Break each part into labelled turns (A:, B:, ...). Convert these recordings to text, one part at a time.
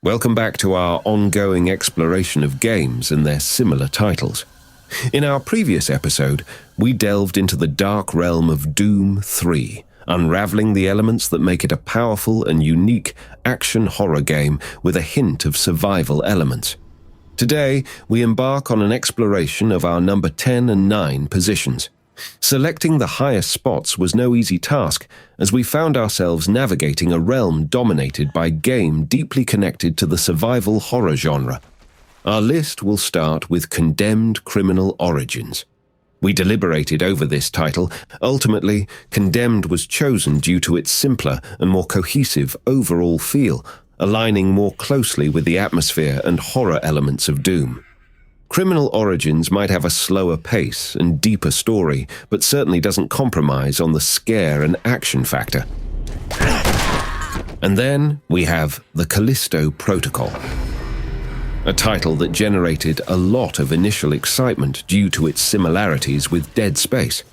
A: Welcome back to our ongoing exploration of games and their similar titles. In our previous episode, we delved into the dark realm of Doom 3, unraveling the elements that make it a powerful and unique action horror game with a hint of survival elements. Today, we embark on an exploration of our number 10 and 9 positions. Selecting the highest spots was no easy task, as we found ourselves navigating a realm dominated by game deeply connected to the survival horror genre. Our list will start with Condemned Criminal Origins. We deliberated over this title. Ultimately, Condemned was chosen due to its simpler and more cohesive overall feel, aligning more closely with the atmosphere and horror elements of Doom. Criminal Origins might have a slower pace and deeper story, but certainly doesn't compromise on the scare and action factor. And then we have the Callisto Protocol, a title that generated a lot of initial excitement due to its similarities with Dead Space.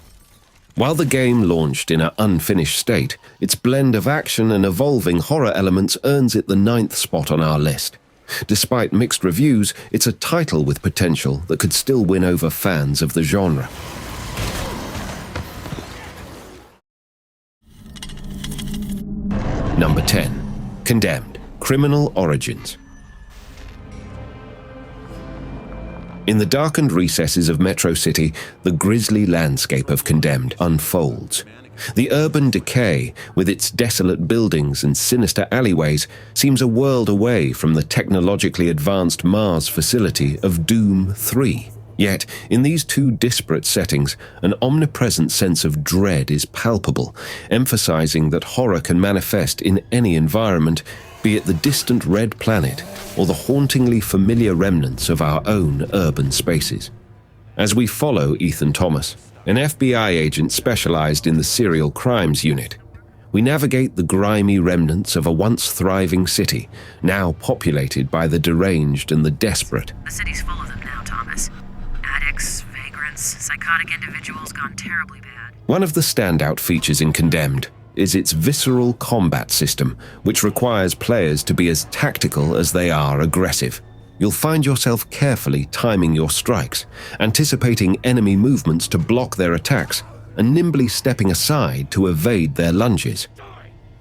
A: While the game launched in an unfinished state, its blend of action and evolving horror elements earns it the 9th spot on our list. Despite mixed reviews, it's a title with potential that could still win over fans of the genre. Number 10. Condemned: Criminal Origins. In the darkened recesses of Metro City, the grisly landscape of Condemned unfolds. The urban decay, with its desolate buildings and sinister alleyways, seems a world away from the technologically advanced Mars facility of Doom 3. Yet, in these two disparate settings, an omnipresent sense of dread is palpable, emphasizing that horror can manifest in any environment, be it the distant red planet or the hauntingly familiar remnants of our own urban spaces. As we follow Ethan Thomas, an FBI agent specialized in the serial crimes unit, we navigate the grimy remnants of a once thriving city, now populated by the deranged and the desperate.
B: The city's full of them now, Thomas. Addicts, vagrants, psychotic individuals gone terribly bad.
A: One of the standout features in Condemned is its visceral combat system, which requires players to be as tactical as they are aggressive. You'll find yourself carefully timing your strikes, anticipating enemy movements to block their attacks, and nimbly stepping aside to evade their lunges.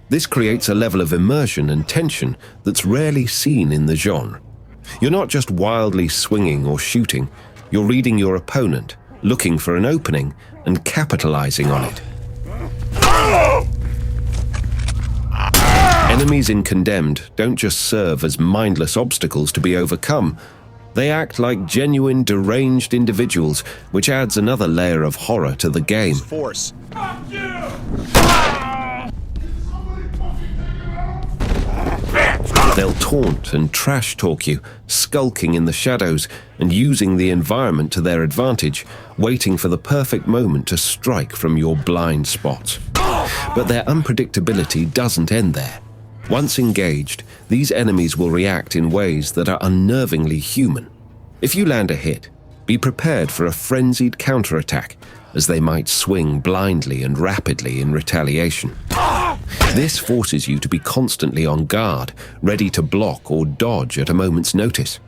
A: This creates a level of immersion and tension that's rarely seen in the genre. You're not just wildly swinging or shooting, you're reading your opponent, looking for an opening, and capitalizing on it. Enemies in Condemned don't just serve as mindless obstacles to be overcome. They act like genuine deranged individuals, which adds another layer of horror to the game.
C: Force.
A: They'll taunt and trash talk you, skulking in the shadows and using the environment to their advantage, waiting for the perfect moment to strike from your blind spots. But their unpredictability doesn't end there. Once engaged, these enemies will react in ways that are unnervingly human. If you land a hit, be prepared for a frenzied counterattack, as they might swing blindly and rapidly in retaliation. This forces you to be constantly on guard, ready to block or dodge at a moment's notice.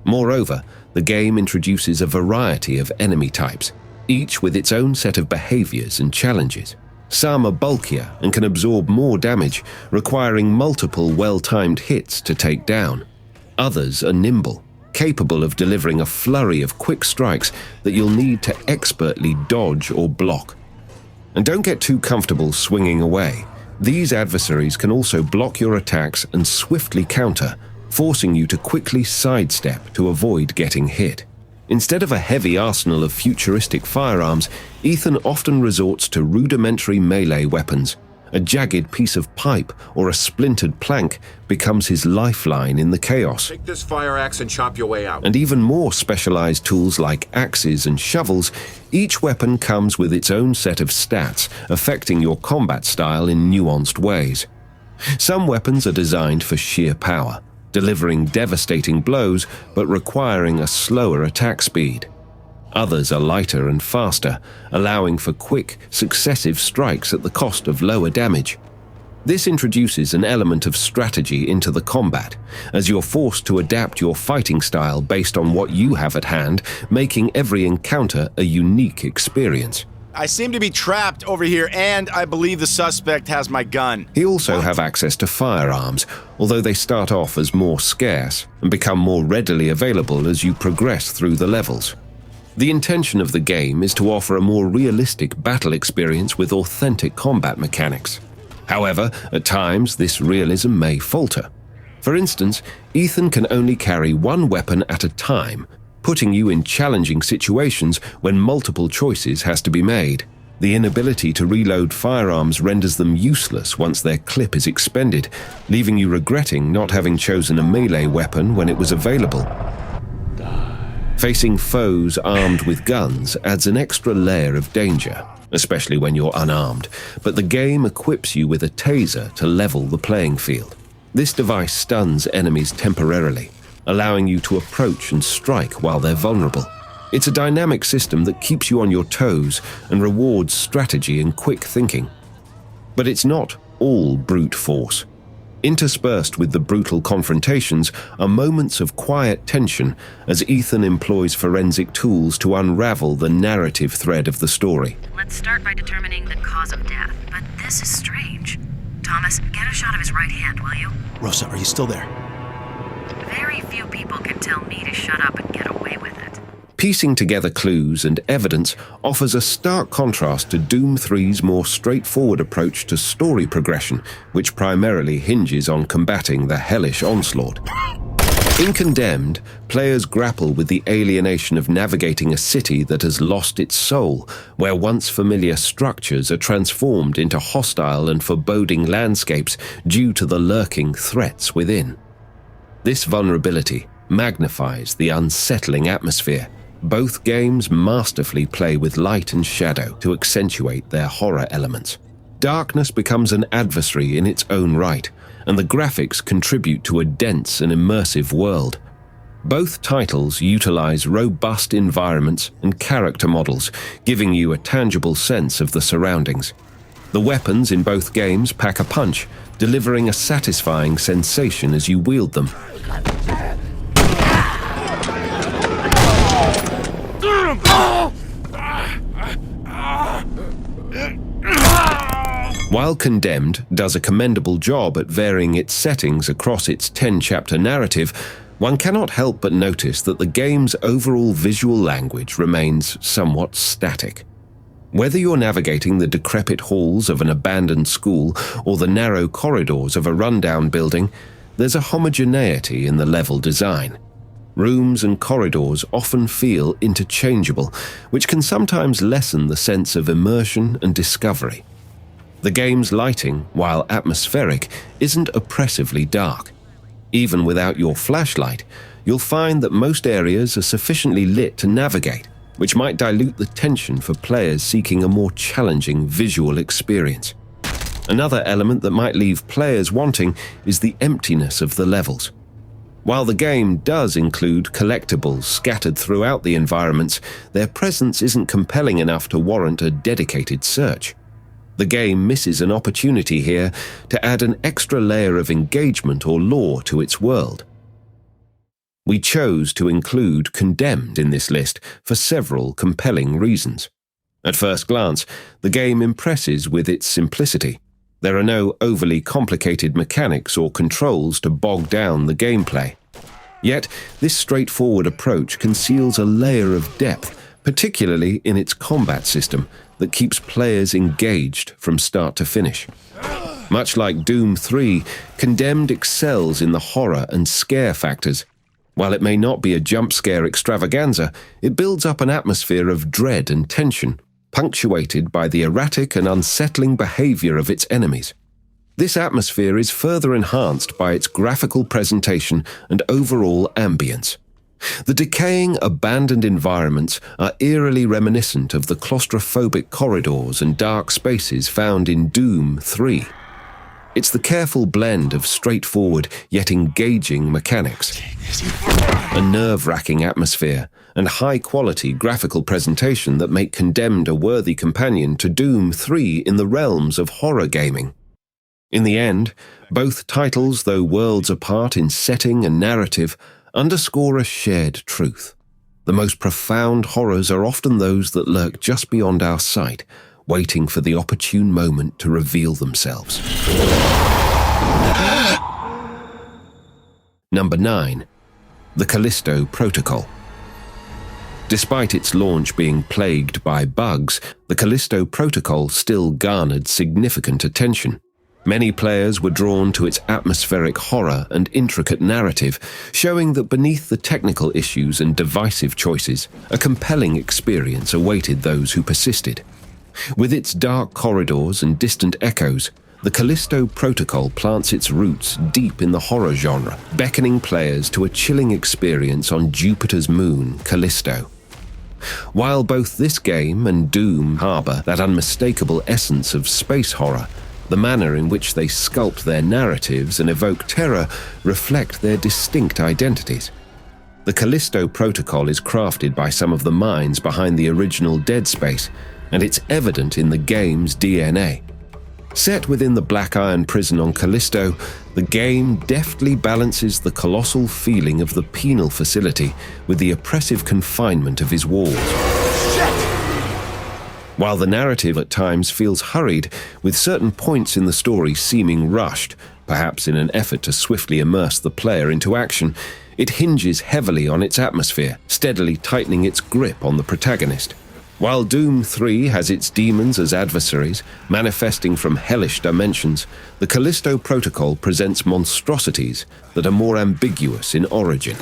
A: Moreover, the game introduces a variety of enemy types, each with its own set of behaviors and challenges. Some are bulkier and can absorb more damage, requiring multiple well-timed hits to take down. Others are nimble, capable of delivering a flurry of quick strikes that you'll need to expertly dodge or block. And don't get too comfortable swinging away. These adversaries can also block your attacks and swiftly counter, forcing you to quickly sidestep to avoid getting hit. Instead of a heavy arsenal of futuristic firearms, Ethan often resorts to rudimentary melee weapons. A jagged piece of pipe or a splintered plank becomes his lifeline in the chaos.
C: Take this fire axe and chop your way out.
A: And even more specialized tools like axes and shovels, each weapon comes with its own set of stats, affecting your combat style in nuanced ways. Some weapons are designed for sheer power, delivering devastating blows but requiring a slower attack speed. Others are lighter and faster, allowing for quick, successive strikes at the cost of lower damage. This introduces an element of strategy into the combat, as you're forced to adapt your fighting style based on what you have at hand, making every encounter a unique experience.
D: I seem to be trapped over here, and I believe the suspect has my gun.
A: You also have access to firearms, although they start off as more scarce and become more readily available as you progress through the levels. The intention of the game is to offer a more realistic battle experience with authentic combat mechanics. However, at times this realism may falter. For instance, Ethan can only carry one weapon at a time, putting you in challenging situations when multiple choices has to be made. The inability to reload firearms renders them useless once their clip is expended, leaving you regretting not having chosen a melee weapon when it was available. Facing foes armed with guns adds an extra layer of danger, especially when you're unarmed, but the game equips you with a taser to level the playing field. This device stuns enemies temporarily, allowing you to approach and strike while they're vulnerable. It's a dynamic system that keeps you on your toes and rewards strategy and quick thinking. But it's not all brute force. Interspersed with the brutal confrontations are moments of quiet tension as Ethan employs forensic tools to unravel the narrative thread of the story.
B: Let's start by determining the cause of death, but this is strange. Thomas, get a shot of his right hand, will you?
D: Rosa, are you still there?
B: Very few people can tell me to shut up and get away with it.
A: Piecing together clues and evidence offers a stark contrast to Doom 3's more straightforward approach to story progression, which primarily hinges on combating the hellish onslaught. In Condemned, players grapple with the alienation of navigating a city that has lost its soul, where once familiar structures are transformed into hostile and foreboding landscapes due to the lurking threats within. This vulnerability magnifies the unsettling atmosphere. Both games masterfully play with light and shadow to accentuate their horror elements. Darkness becomes an adversary in its own right, and the graphics contribute to a dense and immersive world. Both titles utilize robust environments and character models, giving you a tangible sense of the surroundings. The weapons in both games pack a punch, delivering a satisfying sensation as you wield them. While Condemned does a commendable job at varying its settings across its 10-chapter narrative, one cannot help but notice that the game's overall visual language remains somewhat static. Whether you're navigating the decrepit halls of an abandoned school or the narrow corridors of a rundown building, there's a homogeneity in the level design. Rooms and corridors often feel interchangeable, which can sometimes lessen the sense of immersion and discovery. The game's lighting, while atmospheric, isn't oppressively dark. Even without your flashlight, you'll find that most areas are sufficiently lit to navigate, which might dilute the tension for players seeking a more challenging visual experience. Another element that might leave players wanting is the emptiness of the levels. While the game does include collectibles scattered throughout the environments, their presence isn't compelling enough to warrant a dedicated search. The game misses an opportunity here to add an extra layer of engagement or lore to its world. We chose to include Condemned in this list for several compelling reasons. At first glance, the game impresses with its simplicity. There are no overly complicated mechanics or controls to bog down the gameplay. Yet, this straightforward approach conceals a layer of depth, particularly in its combat system, that keeps players engaged from start to finish. Much like Doom 3, Condemned excels in the horror and scare factors. While it may not be a jump-scare extravaganza, it builds up an atmosphere of dread and tension, punctuated by the erratic and unsettling behavior of its enemies. This atmosphere is further enhanced by its graphical presentation and overall ambience. The decaying, abandoned environments are eerily reminiscent of the claustrophobic corridors and dark spaces found in Doom 3. It's the careful blend of straightforward yet engaging mechanics, a nerve-wracking atmosphere, and high-quality graphical presentation that make Condemned a worthy companion to Doom 3 in the realms of horror gaming. In the end, both titles, though worlds apart in setting and narrative, underscore a shared truth. The most profound horrors are often those that lurk just beyond our sight, waiting for the opportune moment to reveal themselves. Number 9. The Callisto Protocol. Despite its launch being plagued by bugs, the Callisto Protocol still garnered significant attention. Many players were drawn to its atmospheric horror and intricate narrative, showing that beneath the technical issues and divisive choices, a compelling experience awaited those who persisted. With its dark corridors and distant echoes, the Callisto Protocol plants its roots deep in the horror genre, beckoning players to a chilling experience on Jupiter's moon, Callisto. While both this game and Doom harbor that unmistakable essence of space horror, the manner in which they sculpt their narratives and evoke terror reflect their distinct identities. The Callisto Protocol is crafted by some of the minds behind the original Dead Space, and it's evident in the game's DNA. Set within the Black Iron prison on Callisto, the game deftly balances the colossal feeling of the penal facility with the oppressive confinement of his walls. While the narrative at times feels hurried, with certain points in the story seeming rushed, perhaps in an effort to swiftly immerse the player into action, it hinges heavily on its atmosphere, steadily tightening its grip on the protagonist. While Doom 3 has its demons as adversaries, manifesting from hellish dimensions, the Callisto Protocol presents monstrosities that are more ambiguous in origin.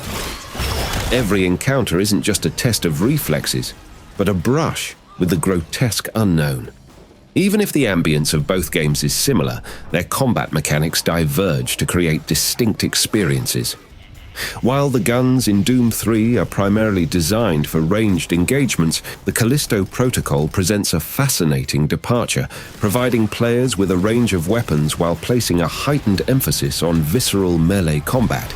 A: Every encounter isn't just a test of reflexes, but a brush with the grotesque unknown. Even if the ambience of both games is similar, their combat mechanics diverge to create distinct experiences. While the guns in Doom 3 are primarily designed for ranged engagements, the Callisto Protocol presents a fascinating departure, providing players with a range of weapons while placing a heightened emphasis on visceral melee combat.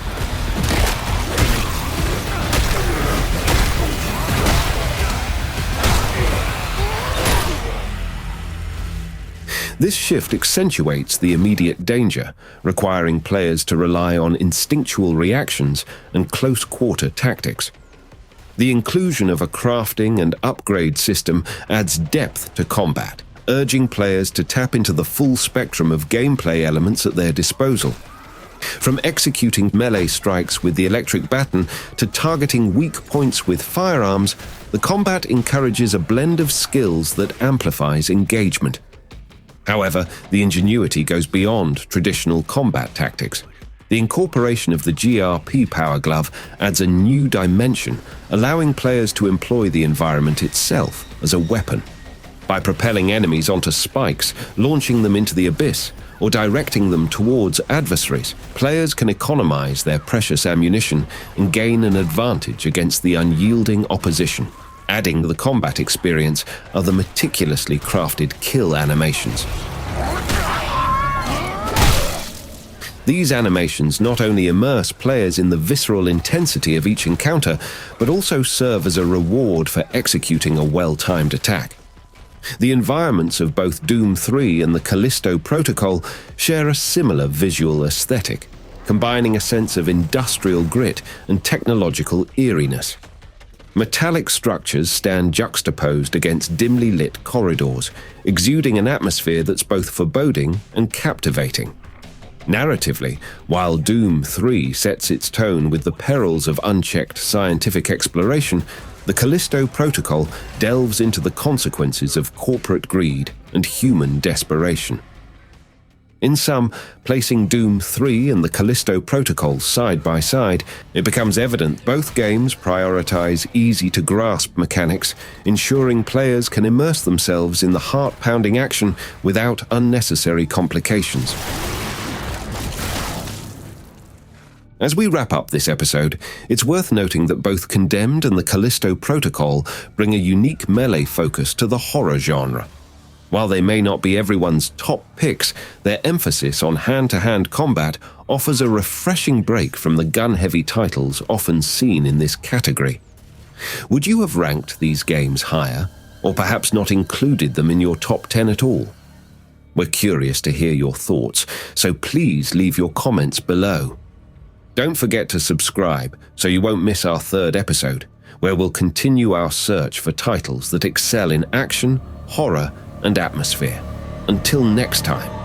A: This shift accentuates the immediate danger, requiring players to rely on instinctual reactions and close-quarter tactics. The inclusion of a crafting and upgrade system adds depth to combat, urging players to tap into the full spectrum of gameplay elements at their disposal. From executing melee strikes with the electric baton to targeting weak points with firearms, the combat encourages a blend of skills that amplifies engagement. However, the ingenuity goes beyond traditional combat tactics. The incorporation of the GRP Power Glove adds a new dimension, allowing players to employ the environment itself as a weapon. By propelling enemies onto spikes, launching them into the abyss, or directing them towards adversaries, players can economize their precious ammunition and gain an advantage against the unyielding opposition. Adding to the combat experience are the meticulously crafted kill animations. These animations not only immerse players in the visceral intensity of each encounter, but also serve as a reward for executing a well-timed attack. The environments of both Doom 3 and the Callisto Protocol share a similar visual aesthetic, combining a sense of industrial grit and technological eeriness. Metallic structures stand juxtaposed against dimly lit corridors, exuding an atmosphere that's both foreboding and captivating. Narratively, while Doom 3 sets its tone with the perils of unchecked scientific exploration, the Callisto Protocol delves into the consequences of corporate greed and human desperation. In sum, placing Doom 3 and the Callisto Protocol side by side, it becomes evident both games prioritize easy-to-grasp mechanics, ensuring players can immerse themselves in the heart-pounding action without unnecessary complications. As we wrap up this episode, it's worth noting that both Condemned and the Callisto Protocol bring a unique melee focus to the horror genre. While they may not be everyone's top picks, their emphasis on hand-to-hand combat offers a refreshing break from the gun-heavy titles often seen in this category. Would you have ranked these games higher, or perhaps not included them in your top 10 at all? We're curious to hear your thoughts, so please leave your comments below. Don't forget to subscribe so you won't miss our third episode, where we'll continue our search for titles that excel in action, horror, and atmosphere. Until next time.